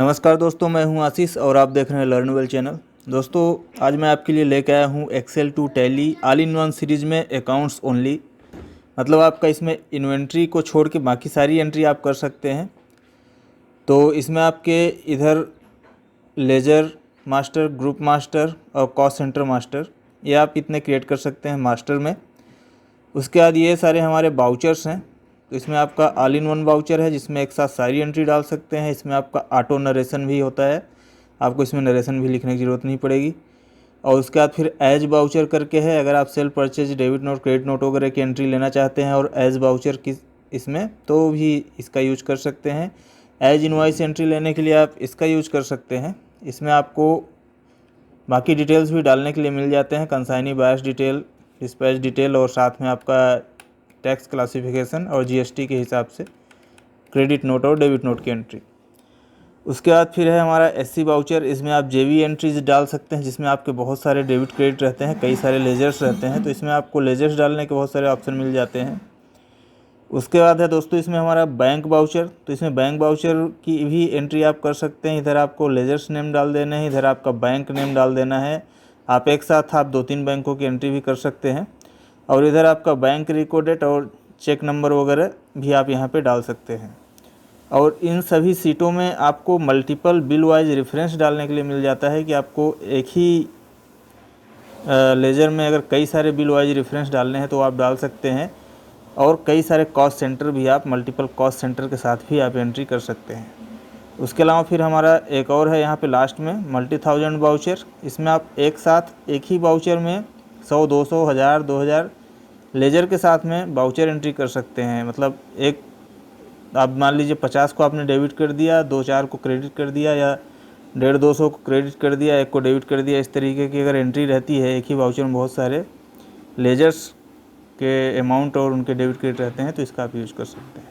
नमस्कार दोस्तों, मैं हूं आशीष और आप देख रहे हैं लर्नवेल चैनल। दोस्तों, आज मैं आपके लिए लेकर आया हूं Excel to Tally all in one series में अकाउंट्स ओनली। मतलब आपका इसमें इन्वेंट्री को छोड़ के बाकी सारी एंट्री आप कर सकते हैं। तो इसमें आपके इधर लेजर मास्टर, ग्रुप मास्टर और कॉस्ट सेंटर मास्टर, ये आप इतने क्रिएट कर सकते हैं मास्टर में। उसके बाद ये सारे हमारे वाउचर्स हैं। तो इसमें आपका ऑल इन वन वाउचर है जिसमें एक साथ सारी एंट्री डाल सकते हैं। इसमें आपका ऑटो नरेशन भी होता है, आपको इसमें नरेशन भी लिखने की ज़रूरत नहीं पड़ेगी। और उसके बाद फिर एज वाउचर करके है, अगर आप sale purchase, debit note, credit note वगैरह की एंट्री लेना चाहते हैं और एज वाउचर की इसमें, तो भी इसका यूज कर सकते हैं। एज इनवॉइस एंट्री लेने के लिए आप इसका यूज कर सकते हैं। इसमें आपको बाकी डिटेल्स भी डालने के लिए मिल जाते हैं, कंसाइनी बायस डिटेल, डिस्पैच डिटेल और साथ में आपका टैक्स क्लासिफिकेशन और जीएसटी के हिसाब से क्रेडिट नोट और डेबिट नोट की एंट्री। उसके बाद फिर है हमारा एससी वाउचर। इसमें आप जेवी एंट्रीज डाल सकते हैं जिसमें आपके बहुत सारे डेबिट क्रेडिट रहते हैं, कई सारे लेजर्स रहते हैं, तो इसमें आपको लेजर्स डालने के बहुत सारे ऑप्शन मिल जाते हैं। उसके बाद है दोस्तों इसमें हमारा बैंक वाउचर। तो इसमें बैंक वाउचर की भी एंट्री आप कर सकते हैं। इधर आपको लेजर्स नेम डाल देना है, इधर आपका बैंक नेम डाल देना है। आप एक साथ आप 2-3 बैंकों की एंट्री भी कर सकते हैं। और इधर आपका बैंक रिको डेट और चेक नंबर वगैरह भी आप यहाँ पे डाल सकते हैं। और इन सभी सीटों में आपको मल्टीपल बिल वाइज रेफरेंस डालने के लिए मिल जाता है कि आपको एक ही लेजर में अगर कई सारे बिल वाइज रेफरेंस डालने हैं तो आप डाल सकते हैं। और कई सारे कॉस्ट सेंटर भी आप मल्टीपल कॉस्ट सेंटर के साथ भी आप एंट्री कर सकते हैं। उसके अलावा फिर हमारा एक और है यहाँ पे लास्ट में मल्टी थाउजेंड वाउचर। इसमें आप एक साथ एक ही वाउचर में 100, 200, 1000, 2000 लेजर के साथ में वाउचर एंट्री कर सकते हैं। मतलब एक आप मान लीजिए 50 को आपने डेबिट कर दिया, 2-4 को क्रेडिट कर दिया, या 150-200 को क्रेडिट कर दिया, एक को डेबिट कर दिया। इस तरीके की अगर एंट्री रहती है एक ही वाउचर में, बहुत सारे लेजर्स के अमाउंट और उनके डेबिट क्रेडिट रहते हैं, तो इसका आप यूज़ कर सकते हैं।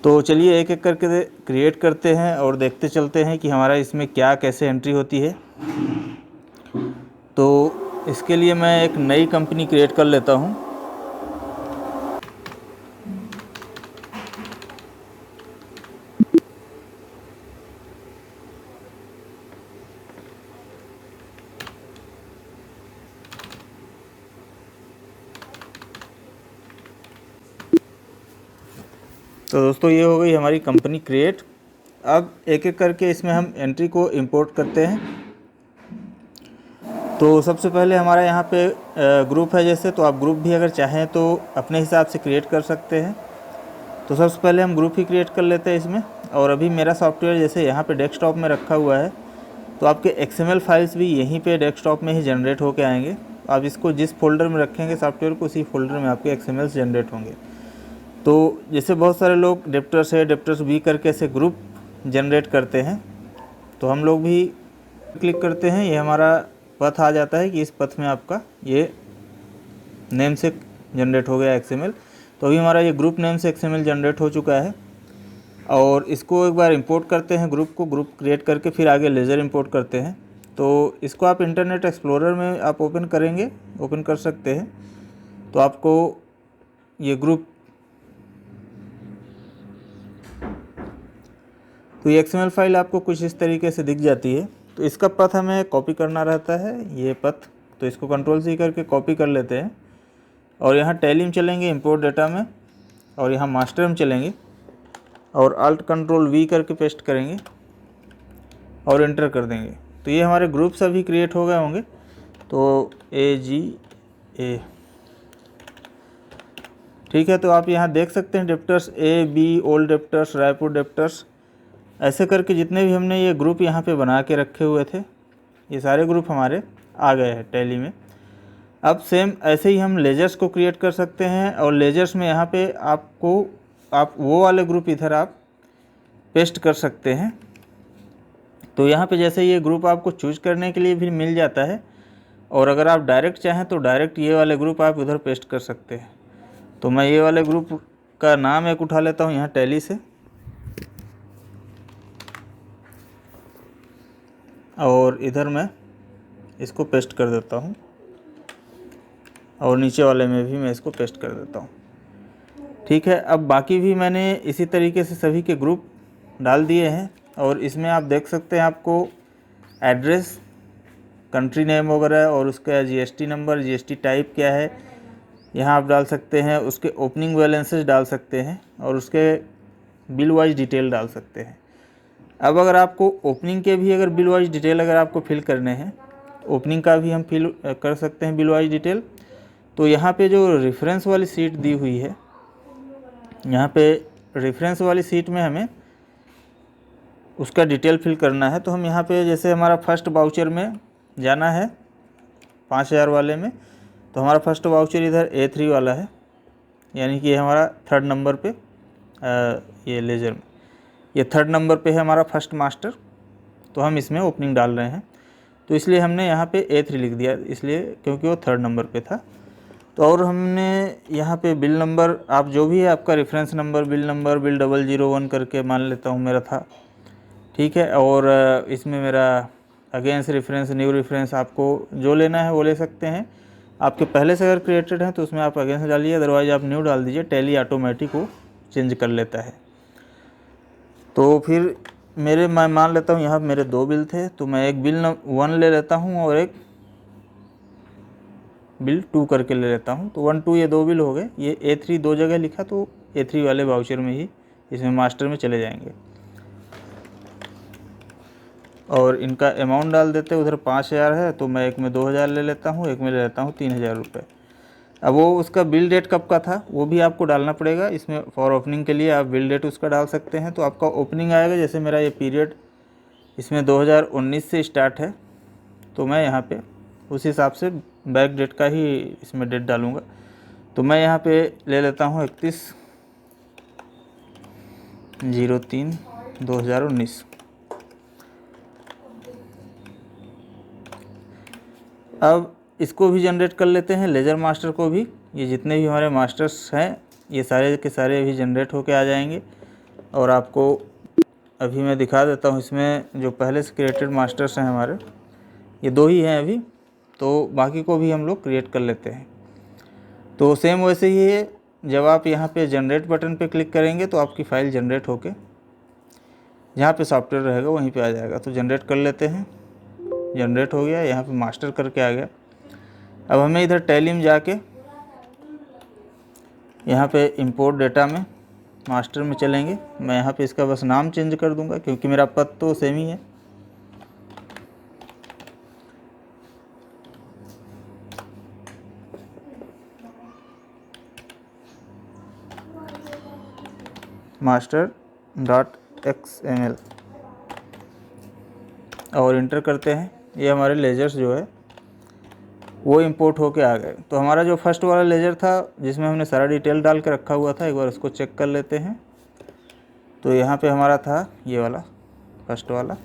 तो चलिए एक एक करके क्रिएट करते हैं और देखते चलते हैं कि हमारा इसमें क्या कैसे एंट्री होती है। तो इसके लिए मैं एक नई कंपनी क्रिएट कर लेता हूँ। तो दोस्तों ये हो गई हमारी कंपनी क्रिएट। अब एक एक करके इसमें हम एंट्री को इंपोर्ट करते हैं। तो सबसे पहले हमारा यहाँ पे ग्रुप है जैसे, तो आप ग्रुप भी अगर चाहें तो अपने हिसाब से क्रिएट कर सकते हैं। तो सबसे पहले हम ग्रुप ही क्रिएट कर लेते हैं इसमें। और अभी मेरा सॉफ्टवेयर जैसे यहाँ पे डेस्कटॉप में रखा हुआ है, तो आपके एक्सएमएल फाइल्स भी यहीं पे डेस्कटॉप में ही जनरेट होके आएंगे। आप इसको जिस फोल्डर में रखेंगे सॉफ्टवेयर को, उसी फोल्डर में आपके एक्सएमएल्स जनरेट होंगे। तो जैसे बहुत सारे लोग डेप्टर्स है, डेप्टर्स बी करके ऐसे ग्रुप जनरेट करते हैं, तो हम लोग भी क्लिक करते हैं, ये हमारा पथ आ जाता है कि इस पथ में आपका ये नेम से जनरेट हो गया एक्सएमएल। तो अभी हमारा ये ग्रुप नेम से एक्सएमएल जनरेट हो चुका है। और इसको एक बार इंपोर्ट करते हैं, ग्रुप को ग्रुप क्रिएट करके फिर आगे लेजर इंपोर्ट करते हैं। तो इसको आप इंटरनेट एक्सप्लोरर में आप ओपन करेंगे, ओपन कर सकते हैं। तो आपको ये ग्रुप, तो ये एक्सएमएल फाइल आपको कुछ इस तरीके से दिख जाती है। तो इसका पथ हमें कॉपी करना रहता है, ये पथ। तो इसको कंट्रोल-C करके कॉपी कर लेते हैं और यहाँ टैली में चलेंगे इंपोर्ट डेटा में, और यहाँ मास्टर में चलेंगे और Alt-Ctrl-V करके पेस्ट करेंगे और एंटर कर देंगे। तो ये हमारे ग्रुप सभी क्रिएट हो गए होंगे। तो AGA, ठीक है। तो आप यहाँ देख सकते हैं debtors AB, old debtors, Raipur debtors, ऐसे करके जितने भी हमने ये ग्रुप यहाँ पे बना के रखे हुए थे, ये सारे ग्रुप हमारे आ गए हैं टैली में। अब सेम ऐसे ही हम लेजर्स को क्रिएट कर सकते हैं, और लेजर्स में यहाँ पे आपको आप वो वाले ग्रुप इधर आप पेस्ट कर सकते हैं। तो यहाँ पे जैसे ये ग्रुप आपको चूज करने के लिए भी मिल जाता है, और अगर आप डायरेक्ट चाहें तो डायरेक्ट ये वाले ग्रुप आप उधर पेस्ट कर सकते हैं। तो मैं ये वाले ग्रुप का नाम एक उठा लेता हूँ यहाँ टैली से, और इधर मैं इसको पेस्ट कर देता हूँ, और नीचे वाले में भी मैं इसको पेस्ट कर देता हूँ। ठीक है। अब बाकी भी मैंने इसी तरीके से सभी के ग्रुप डाल दिए हैं। और इसमें आप देख सकते हैं आपको एड्रेस, कंट्री नेम वगैरह और उसका जीएसटी नंबर, जीएसटी टाइप क्या है यहाँ आप डाल सकते हैं। उसके ओपनिंग बैलेंसेस डाल सकते हैं और उसके बिल वाइज डिटेल डाल सकते हैं। अब अगर आपको ओपनिंग के भी अगर बिल वाइज डिटेल अगर आपको फिल करने हैं, ओपनिंग का भी हम फिल कर सकते हैं बिल वाइज डिटेल। तो यहाँ पे जो रेफरेंस वाली सीट दी हुई है, यहाँ पे रेफरेंस वाली सीट में हमें उसका डिटेल फिल करना है। तो हम यहाँ पे जैसे हमारा फर्स्ट वाउचर में जाना है 5000 वाले में, तो हमारा फर्स्ट वाउचर इधर A3 वाला है, यानी कि ये हमारा थर्ड नंबर पे ये लेजर में ये थर्ड नंबर पे है हमारा फर्स्ट मास्टर। तो हम इसमें ओपनिंग डाल रहे हैं, तो इसलिए हमने यहाँ पे A3 लिख दिया, इसलिए क्योंकि वो थर्ड नंबर पे था। तो और हमने यहाँ पे बिल नंबर, आप जो भी है आपका reference number, bill number, bill 001 करके मान लेता हूँ मेरा था, ठीक है। और इसमें मेरा अगेंस्ट रेफरेंस, न्यू रेफरेंस, आपको जो लेना है वो ले सकते हैं। आपके पहले से अगर क्रिएटेड है तो उसमें आप अगेंस्ट डालिए, अदरवाइज आप न्यू डाल दीजिए, टैली ऑटोमेटिक वो चेंज कर लेता है। तो फिर मैं मान लेता हूँ यहाँ मेरे 2 बिल थे, तो मैं एक बिल 1 ले लेता हूँ और एक बिल 2 करके ले लेता हूँ। तो 1 2 ये 2 बिल हो गए। ये A3 2 जगह लिखा, तो A3 वाले वाउचर में ही इसमें मास्टर में चले जाएंगे। और इनका अमाउंट डाल देते, उधर 5000 है तो मैं एक में 2000 ले लेता हूँ, एक में ले लेता हूँ 3000 रुपये। अब वो उसका बिल डेट कब का था वो भी आपको डालना पड़ेगा इसमें। फॉर ओपनिंग के लिए आप बिल डेट उसका डाल सकते हैं। तो आपका ओपनिंग आएगा, जैसे मेरा ये पीरियड इसमें 2019 से स्टार्ट है, तो मैं यहाँ पे उस हिसाब से बैक डेट का ही इसमें डेट डालूँगा। तो मैं यहाँ पे ले लेता हूँ 31/03/2019। अब इसको भी जनरेट कर लेते हैं, लेजर मास्टर को भी। ये जितने भी हमारे मास्टर्स हैं ये सारे के सारे भी जनरेट होके आ जाएंगे। और आपको अभी मैं दिखा देता हूँ, इसमें जो पहले से क्रिएटेड मास्टर्स हैं हमारे, ये 2 ही हैं अभी, तो बाकी को भी हम लोग क्रिएट कर लेते हैं। तो सेम वैसे ही है, जब आप यहाँ पे जनरेट बटन पे क्लिक करेंगे तो आपकी फ़ाइल जनरेट होके जहाँ पे सॉफ्टवेयर रहेगा वहीं पे आ जाएगा। तो जनरेट कर लेते हैं, जनरेट हो गया, यहाँ पे मास्टर करके आ गया। अब हमें इधर टैली में जाके यहाँ पे इंपोर्ट डेटा में मास्टर में चलेंगे। मैं यहाँ पे इसका बस नाम चेंज कर दूंगा क्योंकि मेरा पद तो सेम ही है। master.xml और इंटर करते हैं। ये हमारे लेजर्स जो है वो इंपोर्ट होके आ गए। तो हमारा जो फर्स्ट वाला लेजर था जिसमें हमने सारा डिटेल डाल के रखा हुआ था, एक बार उसको चेक कर लेते हैं। तो यहाँ पे हमारा था ये वाला फर्स्ट वाला,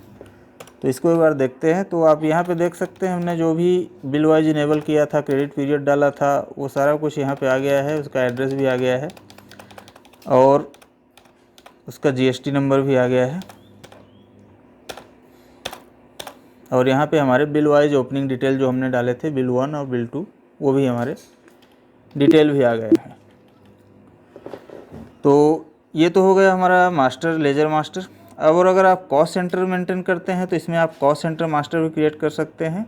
तो इसको एक बार देखते हैं। तो आप यहाँ पे देख सकते हैं हमने जो भी बिल वाइज इनेबल किया था, क्रेडिट पीरियड डाला था, वो सारा कुछ यहाँ पे आ गया है, उसका एड्रेस भी आ गया है और उसका जीएसटी नंबर भी आ गया है। और यहाँ पे हमारे बिल वाइज ओपनिंग डिटेल जो हमने डाले थे, बिल 1 और बिल 2, वो भी हमारे डिटेल भी आ गए हैं। तो ये तो हो गया हमारा मास्टर, लेजर मास्टर। अब और अगर आप कॉस्ट सेंटर मेंटेन करते हैं तो इसमें आप कॉस्ट सेंटर मास्टर भी क्रिएट कर सकते हैं।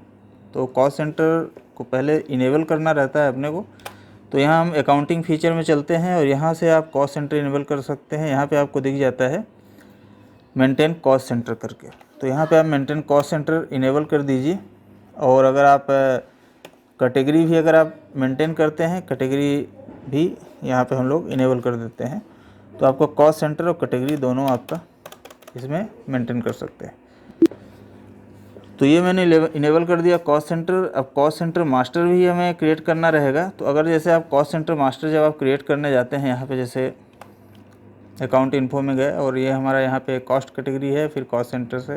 तो कॉस्ट सेंटर को पहले इनेबल करना रहता है अपने को। तो यहाँ हम अकाउंटिंग फीचर में चलते हैं और यहाँ से आप कॉस्ट सेंटर इनेबल कर सकते हैं। यहाँ पे आपको दिख जाता है मेंटेन कॉस्ट सेंटर करके, तो यहाँ पे आप मेंटेन कॉस्ट सेंटर इनेबल कर दीजिए। और अगर आप कैटेगरी भी अगर आप मेंटेन करते हैं, कैटेगरी भी यहाँ पे हम लोग इनेबल कर देते हैं। तो आपको कॉस्ट सेंटर और कैटेगरी दोनों आपका इसमें मेंटेन कर सकते हैं। तो ये मैंने इनेबल कर दिया कॉस्ट सेंटर। अब कॉस्ट सेंटर मास्टर भी हमें क्रिएट करना रहेगा। तो अगर जैसे आप कॉस्ट सेंटर मास्टर जब आप क्रिएट करने जाते हैं, यहाँ पे जैसे अकाउंट इन्फो में गए और ये हमारा यहाँ पे कॉस्ट कैटेगरी है, फिर कॉस्ट सेंटर से,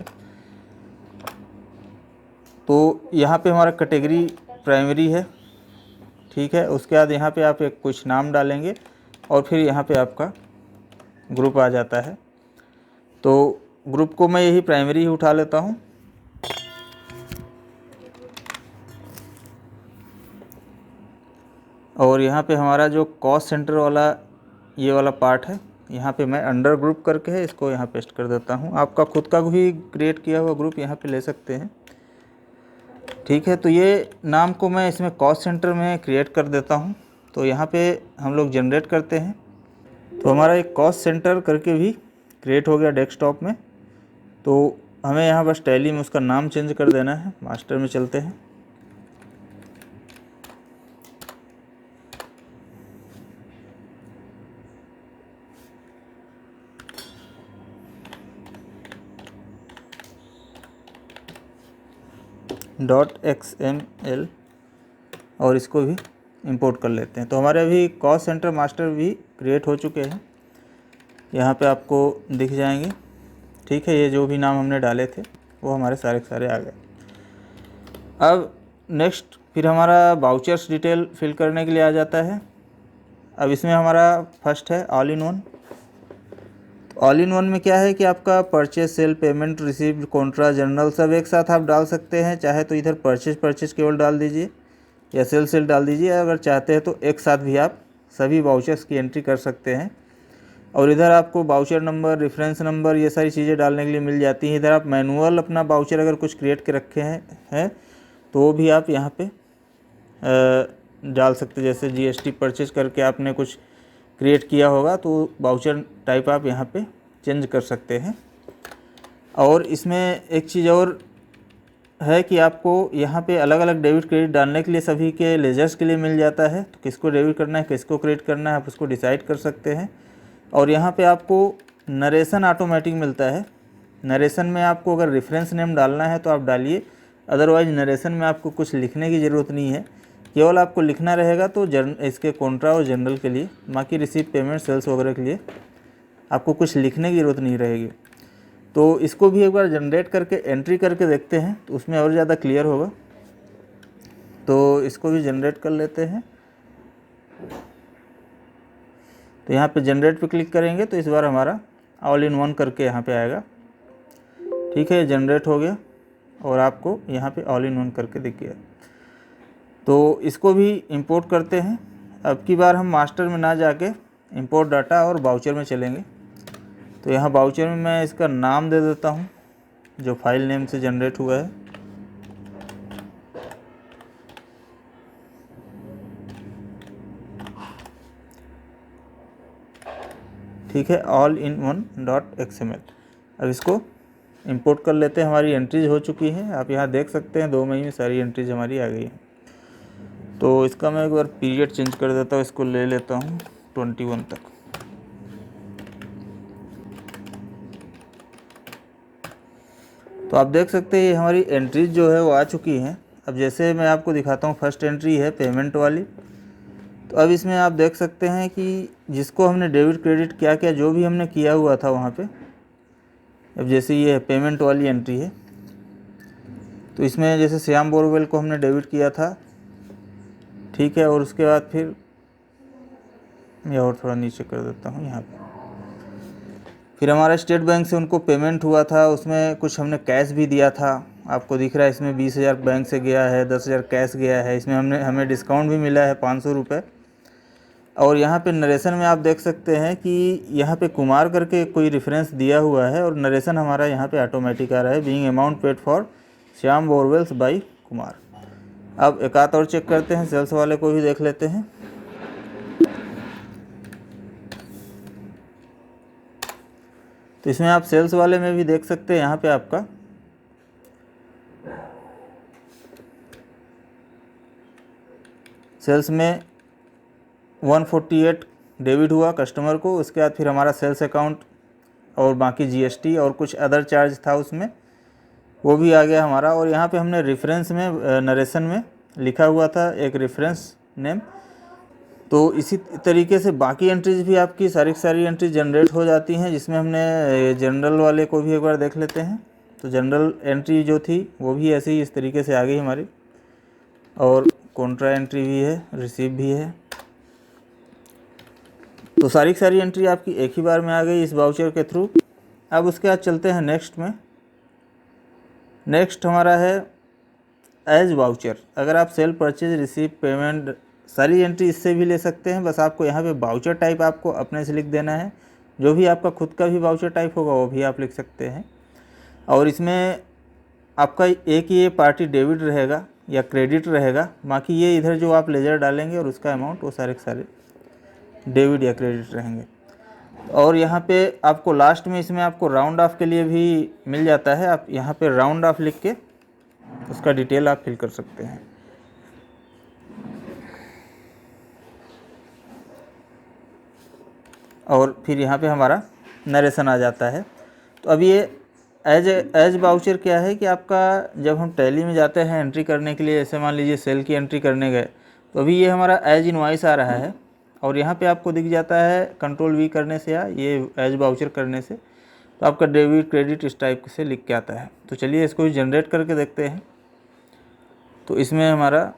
तो यहाँ पे हमारा कैटेगरी प्राइमरी है, ठीक है। उसके बाद यहाँ पे आप एक कुछ नाम डालेंगे और फिर यहाँ पे आपका ग्रुप आ जाता है। तो ग्रुप को मैं यही प्राइमरी ही उठा लेता हूँ। और यहाँ पे हमारा जो कॉस्ट सेंटर वाला ये वाला पार्ट है, यहाँ पे मैं अंडर ग्रुप करके है इसको यहाँ पेस्ट कर देता हूँ। आपका खुद का भी क्रिएट किया हुआ ग्रुप यहाँ पे ले सकते हैं। ठीक है, तो ये नाम को मैं इसमें कॉस्ट सेंटर में क्रिएट कर देता हूँ। तो यहाँ पे हम लोग जनरेट करते हैं, तो हमारा एक कॉस्ट सेंटर करके भी क्रिएट हो गया डेस्कटॉप में। तो हमें यहाँ बस टैली में उसका नाम चेंज कर देना है। मास्टर में चलते हैं, .xml और इसको भी इंपोर्ट कर लेते हैं। तो हमारे अभी कॉस्ट सेंटर मास्टर भी क्रिएट हो चुके हैं, यहाँ पे आपको दिख जाएंगे। ठीक है, ये जो भी नाम हमने डाले थे वो हमारे सारे के सारे आ गए। अब नेक्स्ट फिर हमारा वाउचर्स डिटेल फिल करने के लिए आ जाता है। अब इसमें हमारा फर्स्ट है all in one. All in one में क्या है कि आपका purchase, sale, payment, received, contra, journal सब एक साथ आप डाल सकते हैं। चाहे तो इधर परचेज केवल डाल दीजिए या सेल डाल दीजिए। अगर चाहते हैं तो एक साथ भी आप सभी वाउचर्स की एंट्री कर सकते हैं। और इधर आपको वाउचर नंबर, रेफरेंस नंबर, ये सारी चीज़ें डालने के लिए मिल जाती हैं। इधर आप मैनुअल अपना वाउचर अगर कुछ क्रिएट के रखे हैं तो वो भी आप यहाँ पे डाल सकते हैं। जैसे GST परचेज करके आपने कुछ क्रिएट किया होगा तो वाउचर टाइप आप यहाँ पे चेंज कर सकते हैं। और इसमें एक चीज़ और है कि आपको यहाँ पे अलग अलग डेबिट क्रेडिट डालने के लिए सभी के लेजर्स के लिए मिल जाता है। तो किसको डेबिट करना है, किसको क्रेडिट करना है, आप उसको डिसाइड कर सकते हैं। और यहाँ पे आपको नरेशन ऑटोमेटिक मिलता है। नरेशन में आपको अगर रेफरेंस नेम डालना है तो आप डालिए, अदरवाइज नरेशन में आपको कुछ लिखने की ज़रूरत नहीं है। केवल आपको लिखना रहेगा तो इसके कॉन्ट्रा और जनरल के लिए, बाकी रिसीव, पेमेंट, सेल्स वगैरह के लिए आपको कुछ लिखने की ज़रूरत नहीं रहेगी। तो इसको भी एक बार जनरेट करके एंट्री करके देखते हैं तो उसमें और ज़्यादा क्लियर होगा। तो इसको भी जनरेट कर लेते हैं। तो यहाँ पे जनरेट पे क्लिक करेंगे तो इस बार हमारा ऑल इन वन करके यहाँ पे आएगा। ठीक है, जनरेट हो गया और आपको यहाँ पे ऑल इन वन करके दिख गया। तो इसको भी इंपोर्ट करते हैं। अब की बार हम मास्टर में ना जाके इंपोर्ट डाटा और वाउचर में चलेंगे। तो यहाँ वाउचर में मैं इसका नाम दे देता हूँ जो फाइल नेम से जनरेट हुआ है। ठीक है, ऑल इन वन .xml। अब इसको इंपोर्ट कर लेते हैं। हमारी एंट्रीज हो चुकी है, आप यहाँ देख सकते हैं 2 मई में सारी एंट्रीज हमारी आ गई हैं। तो इसका मैं एक बार पीरियड चेंज कर देता हूँ, इसको ले लेता हूँ 21 तक। तो आप देख सकते हैं ये हमारी एंट्रीज जो है वो आ चुकी हैं। अब जैसे मैं आपको दिखाता हूँ, फर्स्ट एंट्री है पेमेंट वाली। तो अब इसमें आप देख सकते हैं कि जिसको हमने डेबिट क्रेडिट क्या क्या जो भी हमने किया हुआ था वहाँ पे, अब जैसे ये पेमेंट वाली एंट्री है तो इसमें जैसे श्याम बोरवेल को हमने डेबिट किया था। ठीक है, और उसके बाद फिर मैं और थोड़ा नीचे कर देता हूँ यहाँ पे। फिर हमारा स्टेट बैंक से उनको पेमेंट हुआ था, उसमें कुछ हमने कैश भी दिया था। आपको दिख रहा है इसमें 20,000 बैंक से गया है, 10,000 कैश गया है। इसमें हमें डिस्काउंट भी मिला है 500 रुपये। और यहाँ पे नरेशन में आप देख सकते हैं कि यहाँ पे कुमार करके कोई रेफरेंस दिया हुआ है और नरेशन हमारा यहाँ पे ऑटोमेटिक आ रहा है, being amount paid for Shyam borewells by Kumar. अब एक आध और चेक करते हैं, सेल्स वाले को भी देख लेते हैं। तो इसमें आप सेल्स वाले में भी देख सकते हैं, यहाँ पे आपका सेल्स में 148 डेबिट हुआ कस्टमर को। उसके बाद फिर हमारा सेल्स अकाउंट और बाकी GST और कुछ अदर चार्ज था उसमें, वो भी आ गया हमारा। और यहाँ पे हमने रेफरेंस में नरेशन में लिखा हुआ था एक रेफरेंस नेम। तो इसी तरीके से बाकी एंट्रीज भी आपकी सारी एंट्रीज जनरेट हो जाती हैं, जिसमें हमने जनरल वाले को भी एक बार देख लेते हैं। तो जनरल एंट्री जो थी वो भी ऐसे ही इस तरीके से आ गई हमारी, और कॉन्ट्रा एंट्री भी है, रिसीव भी है। तो सारी एंट्री आपकी एक ही बार में आ गई इस वाउचर के थ्रू। अब उसके बाद चलते हैं नेक्स्ट में। नेक्स्ट हमारा है एज वाउचर। अगर आप सेल, परचेज, रिसीव, पेमेंट सारी एंट्री इससे भी ले सकते हैं। बस आपको यहाँ पे वाउचर टाइप आपको अपने से लिख देना है। जो भी आपका खुद का भी वाउचर टाइप होगा वो भी आप लिख सकते हैं। और इसमें आपका एक ये पार्टी डेबिट रहेगा या क्रेडिट रहेगा, बाकी ये इधर जो आप लेजर डालेंगे और उसका अमाउंट वो सारे के सारे डेबिट या क्रेडिट रहेंगे। और यहाँ पे आपको लास्ट में इसमें आपको राउंड ऑफ के लिए भी मिल जाता है, आप यहाँ पे राउंड ऑफ लिख के उसका डिटेल आप फिल कर सकते हैं। और फिर यहाँ पे हमारा नरेशन आ जाता है। तो अब ये एज वाउचर क्या है कि आपका जब हम टैली में जाते हैं एंट्री करने के लिए, जैसे मान लीजिए सेल की एंट्री करने गए, तो अभी ये हमारा एज इनवॉइस आ रहा है और यहाँ पे आपको दिख जाता है कंट्रोल वी करने से या ये एज वाउचर करने से, तो आपका डेबिट क्रेडिट इस टाइप से लिख के आता है। तो चलिए इसको जनरेट करके देखते हैं। तो इसमें हमारा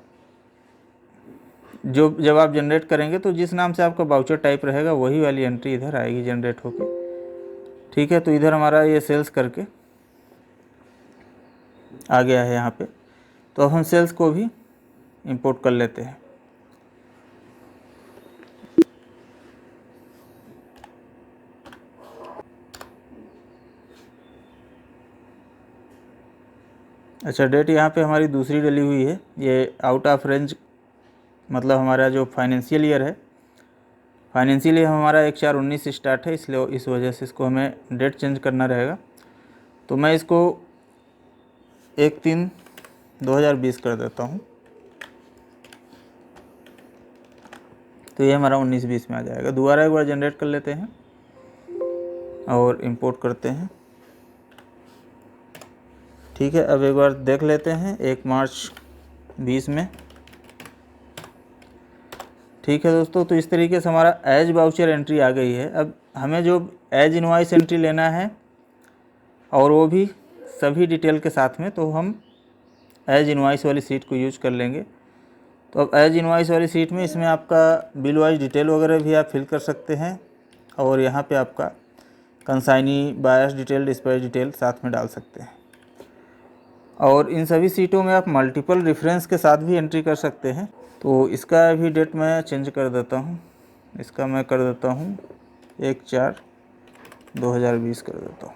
जब आप जनरेट करेंगे तो जिस नाम से आपका वाउचर टाइप रहेगा वही वाली एंट्री इधर आएगी जनरेट होके। ठीक है, तो इधर हमारा ये सेल्स करके आ गया है यहाँ पे। तो अब हम सेल्स को भी इंपोर्ट कर लेते हैं। अच्छा, डेट यहाँ पे हमारी दूसरी डली हुई है, ये आउट ऑफ रेंज, मतलब हमारा जो फाइनेंशियल ईयर है, फाइनेंशियल ईयर हमारा 1/4/19 से स्टार्ट है, इसलिए इस वजह से इसको हमें डेट चेंज करना रहेगा। तो मैं इसको 1/3/2020 कर देता हूँ। तो ये हमारा 19-20 में आ जाएगा। दोबारा एक बार जनरेट कर लेते हैं और इंपोर्ट करते हैं। ठीक है, अब एक बार देख लेते हैं 1 मार्च 20 में। ठीक है दोस्तों, तो इस तरीके से हमारा एज वाउचर एंट्री आ गई है। अब हमें जो एज इनवॉइस एंट्री लेना है और वो भी सभी डिटेल के साथ में, तो हम एज इनवॉइस वाली सीट को यूज कर लेंगे। तो अब एज इनवॉइस वाली सीट में इसमें आपका बिल वाइज डिटेल वगैरह भी आप फिल कर सकते हैं और यहाँ पे आपका कंसाइनी, बायस डिटेल, डिस्पैच डिटेल साथ में डाल सकते हैं। और इन सभी सीटों में आप मल्टीपल रेफरेंस के साथ भी एंट्री कर सकते हैं। तो इसका भी डेट मैं चेंज कर देता हूँ, इसका मैं कर देता हूँ 1/4/2020 कर देता हूँ।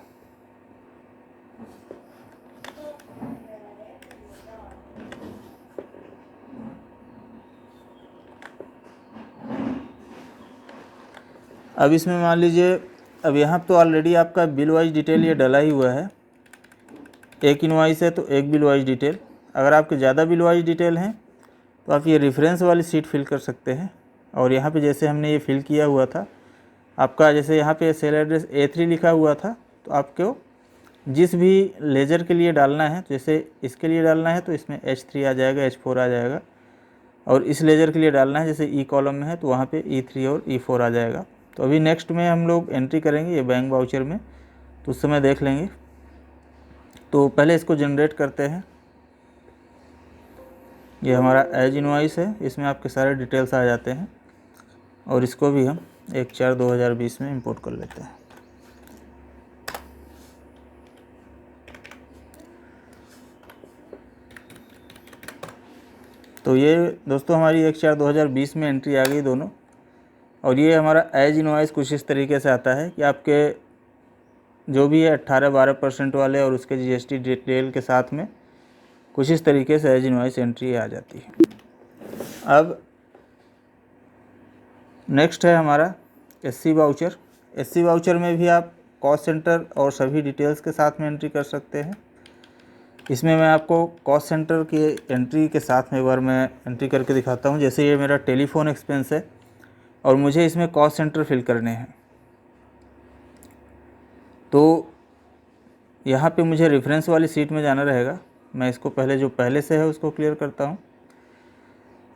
अब इसमें मान लीजिए, अब यहाँ तो ऑलरेडी आपका बिल वाइज डिटेल ये डला ही हुआ है, एक इनवॉइस है तो एक बिल वाइज डिटेल। अगर आपके ज़्यादा बिल वाइज डिटेल हैं तो आप ये रेफरेंस वाली सीट फिल कर सकते हैं। और यहाँ पे जैसे हमने ये फिल किया हुआ था आपका, जैसे यहाँ पे सेल एड्रेस A3 लिखा हुआ था, तो आपको जिस भी लेजर के लिए डालना है, जैसे इसके लिए डालना है तो इसमें H3 आ जाएगा, H4 आ जाएगा। और इस लेजर के लिए डालना है, जैसे ई कॉलम में है तो वहाँ पे E3 और E4 आ जाएगा। तो अभी नेक्स्ट में हम लोग एंट्री करेंगे ये बैंक वाउचर में, तो उस समय देख लेंगे। तो पहले इसको जनरेट करते हैं। ये हमारा एज इनवॉइस है, इसमें आपके सारे डिटेल्स आ जाते हैं और इसको भी हम 1/4/2020 में इंपोर्ट कर लेते हैं। तो ये दोस्तों हमारी 1/4/2020 में एंट्री आ गई दोनों। और ये हमारा एज इनवॉइस कुछ इस तरीके से आता है कि आपके जो भी है 18-12% वाले और उसके GST डिटेल के साथ में कुछ इस तरीके से एज इनवॉइस एंट्री आ जाती है। अब नेक्स्ट है हमारा SC वाउचर। SC वाउचर में भी आप कॉस्ट सेंटर और सभी डिटेल्स के साथ में एंट्री कर सकते हैं। इसमें मैं आपको कॉस्ट सेंटर की एंट्री के साथ में एक बार मैं एंट्री करके दिखाता हूं। जैसे ये मेरा टेलीफोन एक्सपेंस है और मुझे इसमें कॉस्ट सेंटर फिल करने हैं, तो यहाँ पे मुझे रेफरेंस वाली सीट में जाना रहेगा। मैं इसको पहले जो पहले से है उसको क्लियर करता हूँ।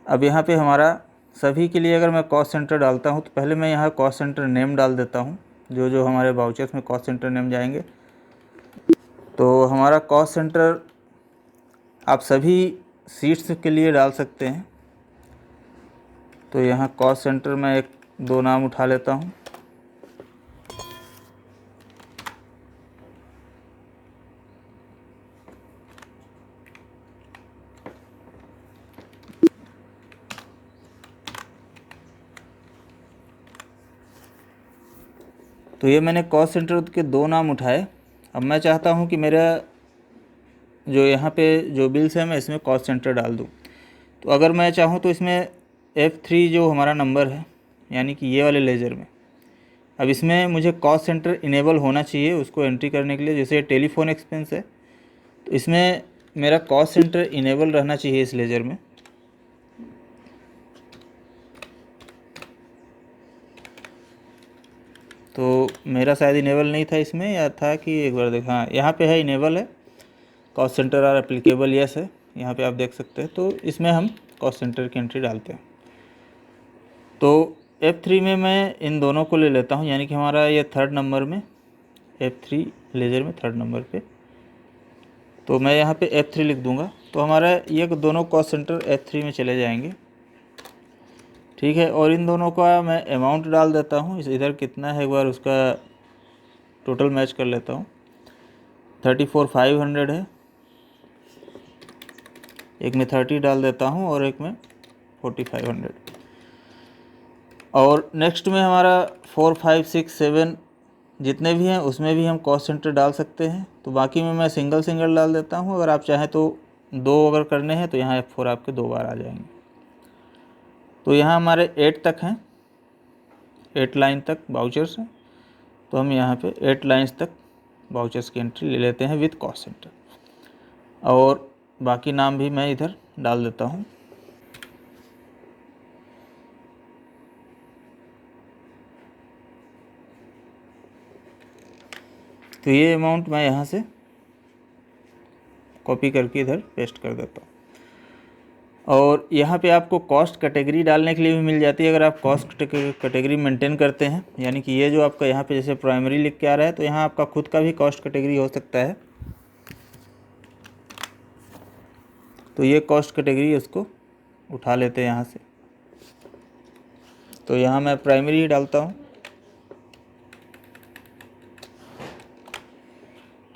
अब यहाँ पे हमारा सभी के लिए अगर मैं कॉस्ट सेंटर डालता हूँ तो पहले मैं यहाँ कॉस्ट सेंटर नेम डाल देता हूँ, जो जो हमारे वाउचर्स में कॉस्ट सेंटर नेम जाएंगे। तो हमारा कॉस्ट सेंटर आप सभी सीट्स के लिए डाल सकते हैं। तो यहाँ कॉस्ट सेंटर में 1-2 नाम उठा लेता हूँ। तो ये मैंने कॉस्ट सेंटर के 2 नाम उठाए। अब मैं चाहता हूँ कि मेरा जो यहाँ पे जो बिल्स है मैं इसमें कॉस्ट सेंटर डाल दूँ। तो अगर मैं चाहूँ तो इसमें F3 जो हमारा नंबर है, यानी कि ये वाले लेजर में, अब इसमें मुझे कॉस्ट सेंटर इनेबल होना चाहिए उसको एंट्री करने के लिए। जैसे टेलीफोन एक्सपेंस है तो इसमें मेरा कॉस्ट सेंटर इनेबल रहना चाहिए इस लेजर में। तो मेरा शायद इनेबल नहीं था इसमें, या था कि एक बार देखा, हाँ यहाँ पे है इनेबल है, cost centre are applicable yes है, यहाँ पे आप देख सकते हैं। तो इसमें हम कॉस्ट सेंटर की एंट्री डालते हैं। तो F3 में मैं इन दोनों को ले लेता हूँ, यानी कि हमारा ये 3rd नंबर में, F3 लेजर में 3rd नंबर पे, तो मैं यहाँ पे F3 लिख दूँगा। तो हमारा ये दोनों कॉस्ट सेंटर F3 में चले जाएंगे, ठीक है। और इन दोनों का मैं अमाउंट डाल देता हूँ, इधर कितना है एक बार उसका टोटल मैच कर लेता हूँ। 34,500 है, एक में 30 डाल देता हूँ और एक में 4,500। और नेक्स्ट में हमारा 4, 5, 6, 7 जितने भी हैं उसमें भी हम कॉस्ट सेंटर डाल सकते हैं। तो बाकी में मैं सिंगल डाल देता हूँ। अगर आप चाहें तो 2 अगर करने हैं तो यहाँ F4 आपके 2 बार आ जाएंगे। तो यहाँ हमारे 8 तक हैं, 8 लाइन तक वाउचर्स हैं। तो हम यहाँ पे 8 लाइन्स तक वाउचर्स की एंट्री ले लेते हैं विद कॉस्ट सेंटर, और बाकी नाम भी मैं इधर डाल देता हूँ। तो ये अमाउंट मैं यहाँ से कॉपी करके इधर पेस्ट कर देता हूँ। और यहाँ पे आपको कॉस्ट कैटेगरी डालने के लिए भी मिल जाती है, अगर आप कॉस्ट कैटेगरी मेंटेन करते हैं। यानी कि ये जो आपका यहाँ पे जैसे प्राइमरी लिख के आ रहा है, तो यहाँ आपका खुद का भी कॉस्ट कैटेगरी हो सकता है। तो ये कॉस्ट कैटेगरी इसको उठा लेते हैं यहाँ से। तो यहाँ मैं प्राइमरी ही डालता हूँ।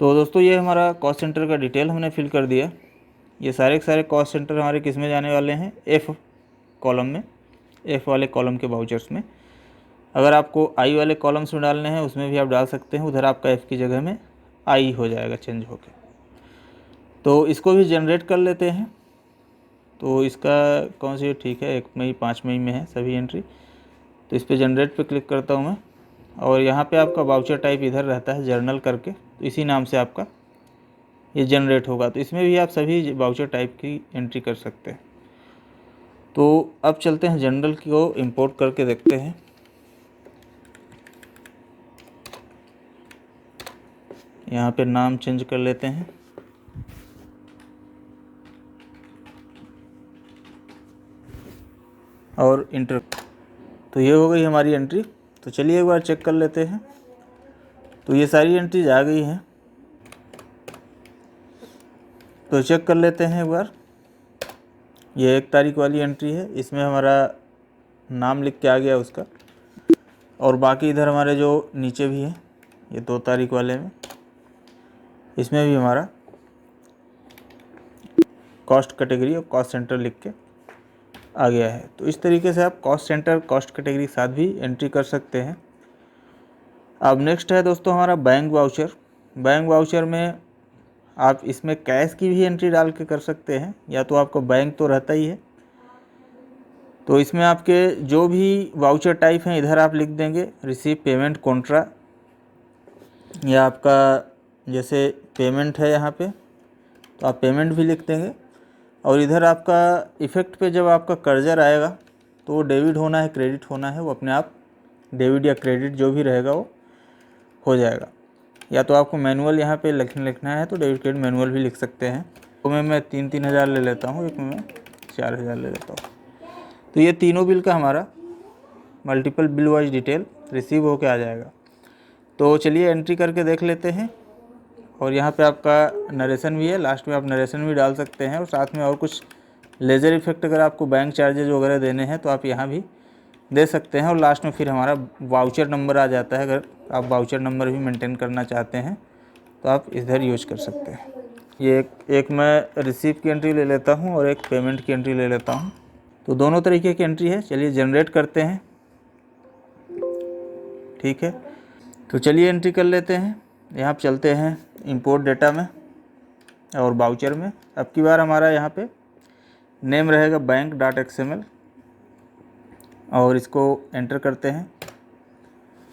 तो दोस्तों ये हमारा कॉस्ट सेंटर का डिटेल हमने फिल कर दिया। ये सारे के सारे कॉस्ट सेंटर हमारे किस में जाने वाले हैं, F कॉलम में, F वाले कॉलम के वाउचर्स में। अगर आपको I वाले कॉलम्स में डालने हैं उसमें भी आप डाल सकते हैं, उधर आपका F की जगह में I हो जाएगा चेंज होके। तो इसको भी जनरेट कर लेते हैं। तो इसका कौन सी ठीक है, 1 मई 5 मई में है सभी एंट्री। तो इस पर जनरेट पे क्लिक करता हूँ मैं, और यहाँ पे आपका वाउचर टाइप इधर रहता है जर्नल करके, तो इसी नाम से आपका ये जनरेट होगा। तो इसमें भी आप सभी वाउचर टाइप की एंट्री कर सकते हैं। तो अब चलते हैं जनरल को इंपोर्ट करके देखते हैं। यहाँ पे नाम चेंज कर लेते हैं, और इंटर। तो ये हो गई हमारी एंट्री। तो चलिए एक बार चेक कर लेते हैं। तो ये सारी एंट्रीज आ गई हैं। तो चेक कर लेते हैं एक बार। ये 1 तारीख वाली एंट्री है, इसमें हमारा नाम लिख के आ गया उसका। और बाकी इधर हमारे जो नीचे भी है, ये 2 तारीख वाले में, इसमें भी हमारा कॉस्ट कैटेगरी और कॉस्ट सेंटर लिख के आ गया है। तो इस तरीके से आप कॉस्ट सेंटर कॉस्ट कैटेगरी के साथ भी एंट्री कर सकते हैं। अब नेक्स्ट है दोस्तों हमारा बैंक वाउचर। बैंक वाउचर में आप इसमें कैश की भी एंट्री डाल के कर सकते हैं, या तो आपको बैंक तो रहता ही है। तो इसमें आपके जो भी वाउचर टाइप हैं इधर आप लिख देंगे, रिसीव पेमेंट कॉन्ट्रा, या आपका जैसे पेमेंट है यहाँ पे तो आप पेमेंट भी लिख देंगे। और इधर आपका इफ़ेक्ट पे जब आपका कर्जर आएगा तो वो डेबिट होना है क्रेडिट होना है, वो अपने आप डेबिट या क्रेडिट जो भी रहेगा वो हो जाएगा। या तो आपको मैनुअल यहाँ पे लिखना है तो डेबिट क्रेडिट मैनुअल भी लिख सकते हैं। तो मैं 3-3 हज़ार ले लेता हूँ, एक में मैं 4 हज़ार ले लेता हूँ। तो ये तीनों बिल का हमारा multiple bill wise detail receive होके आ जाएगा। तो चलिए एंट्री करके देख लेते हैं। और यहाँ पे आपका नरेशन भी है, लास्ट में आप नरेशन भी डाल सकते हैं, और साथ में और कुछ लेज़र इफेक्ट अगर आपको बैंक चार्जेज वगैरह देने हैं तो आप यहाँ भी दे सकते हैं। और लास्ट में फिर हमारा वाउचर नंबर आ जाता है। अगर आप वाउचर नंबर भी मेंटेन करना चाहते हैं तो आप इधर यूज कर सकते हैं। ये एक मैं रिसीव की एंट्री ले लेता हूँ और एक पेमेंट की एंट्री ले लेता हूँ। तो दोनों तरीके की एंट्री है। चलिए जनरेट करते हैं, ठीक है। तो चलिए एंट्री कर लेते हैं। यहाँ पे चलते हैं इंपोर्ट डेटा में और वाउचर में। अब की बार हमारा यहाँ पे नेम रहेगा बैंक.xml और इसको एंटर करते हैं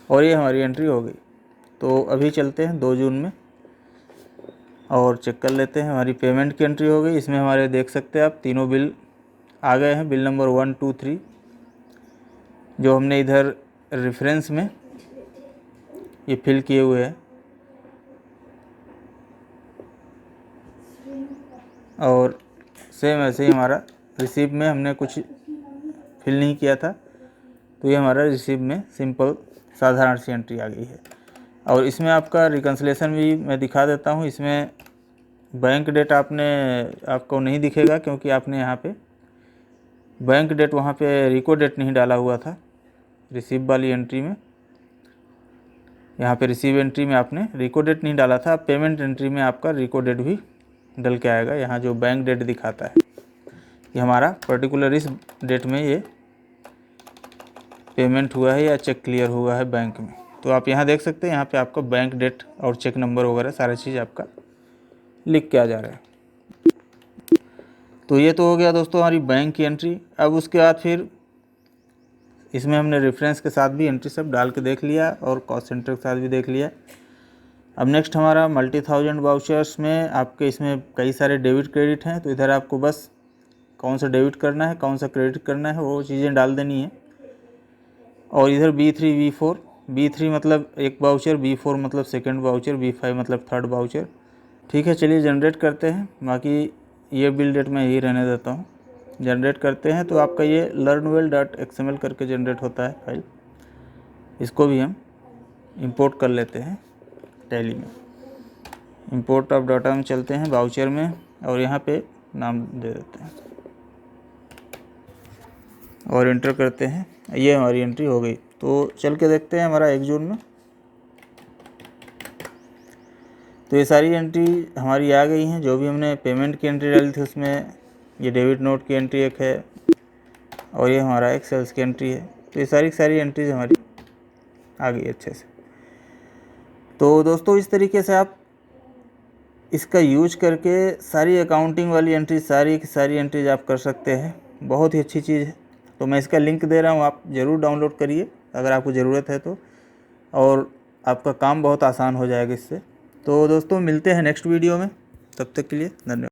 और ये हमारी एंट्री हो गई। तो अभी चलते हैं 2 जून में और चेक कर लेते हैं। हमारी पेमेंट की एंट्री हो गई। इसमें हमारे देख सकते हैं आप तीनों बिल आ गए हैं। बिल नंबर 1, 2, 3 जो हमने इधर रेफरेंस में ये फिल किए हुए हैं और सेम ऐसे ही हमारा रिसीव में हमने कुछ फिल नहीं किया था, तो ये हमारा रिसीव में सिंपल साधारण सी एंट्री आ गई है। और इसमें आपका रिकन्सिलेशन भी मैं दिखा देता हूँ। इसमें बैंक डेट आपको नहीं दिखेगा क्योंकि आपने यहाँ पे बैंक डेट वहाँ पे रिको डेट नहीं डाला हुआ था रिसीव वाली एंट्री में। यहाँ पे रिसीव एंट्री में आपने रिको डेट नहीं डाला था। पेमेंट एंट्री में आपका रिको डेट भी डल के आएगा। यहाँ जो बैंक डेट दिखाता है कि हमारा पर्टिकुलर इस डेट में ये पेमेंट हुआ है या चेक क्लियर हुआ है बैंक में। तो आप यहाँ देख सकते हैं, यहाँ पे आपका बैंक डेट और चेक नंबर वगैरह सारी चीज़ आपका लिख के आ जा रहा है। तो ये तो हो गया दोस्तों हमारी बैंक की एंट्री। अब उसके बाद फिर इसमें हमने रेफरेंस के साथ भी एंट्री सब डाल के देख लिया और कॉस्ट सेंटर के साथ भी देख लिया। अब नेक्स्ट हमारा मल्टी 1000 वाउचर्स में आपके इसमें कई सारे डेबिट क्रेडिट हैं। तो इधर आपको बस कौन सा डेबिट करना है कौन सा क्रेडिट करना है वो चीज़ें डाल देनी है। और इधर B3 B4, B3 मतलब एक वाउचर, B4 मतलब सेकंड वाउचर, B5 मतलब थर्ड वाउचर। ठीक है, चलिए जनरेट करते हैं। बाकी ये बिल डेट मैं यही रहने देता हूँ। जनरेट करते हैं तो आपका ये learnwell.xml करके जनरेट होता है फाइल। इसको भी हम इंपोर्ट कर लेते हैं टैली में। इंपोर्ट ऑफ डाटा में चलते हैं वाउचर में और यहाँ पे नाम दे देते हैं और एंटर करते हैं। ये हमारी एंट्री हो गई। तो चल के देखते हैं हमारा 1 जून में। तो ये सारी एंट्री हमारी आ गई हैं। जो भी हमने पेमेंट की एंट्री डाली थी उसमें ये डेबिट नोट की एंट्री एक है और ये हमारा एक सेल्स की एंट्री है। तो ये सारी एंट्रीज हमारी आ गई अच्छे से। तो दोस्तों इस तरीके से आप इसका यूज करके सारी अकाउंटिंग वाली एंट्री सारी की सारी एंट्रीज आप कर सकते हैं। बहुत ही अच्छी चीज़ है। तो मैं इसका लिंक दे रहा हूँ, आप ज़रूर डाउनलोड करिए अगर आपको ज़रूरत है तो, और आपका काम बहुत आसान हो जाएगा इससे। तो दोस्तों मिलते हैं नेक्स्ट वीडियो में, तब तक के लिए धन्यवाद।